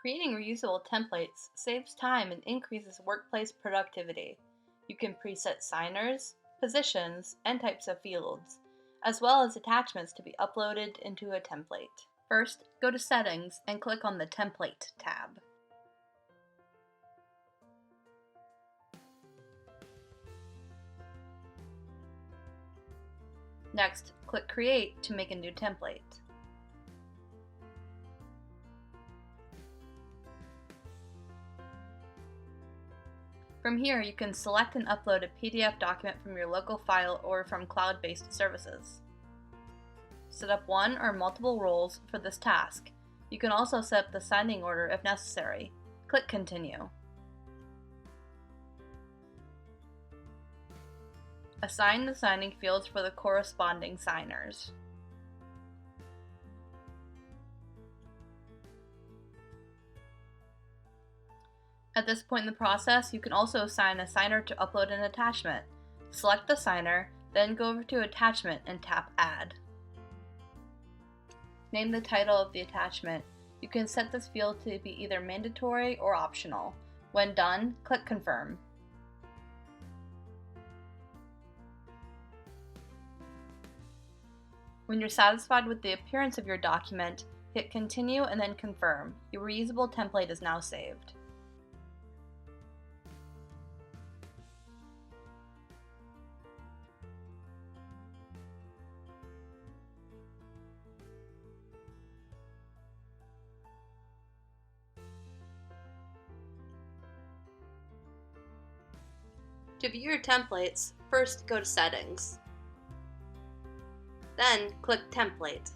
Creating reusable templates saves time and increases workplace productivity. You can preset signers, positions, and types of fields, as well as attachments to be uploaded into a template. First, go to Settings and click on the Template tab. Next, click Create to make a new template. From here, you can select and upload a PDF document from your local file or from cloud-based services. Set up one or multiple roles for this task. You can also set up the signing order if necessary. Click Continue. Assign the signing fields for the corresponding signers. At this point in the process, you can also assign a signer to upload an attachment. Select the signer, then go over to Attachment and tap Add. Name the title of the attachment. You can set this field to be either mandatory or optional. When done, click Confirm. When you're satisfied with the appearance of your document, hit Continue and then Confirm. Your reusable template is now saved. To view your templates, first go to Settings. Then click Template.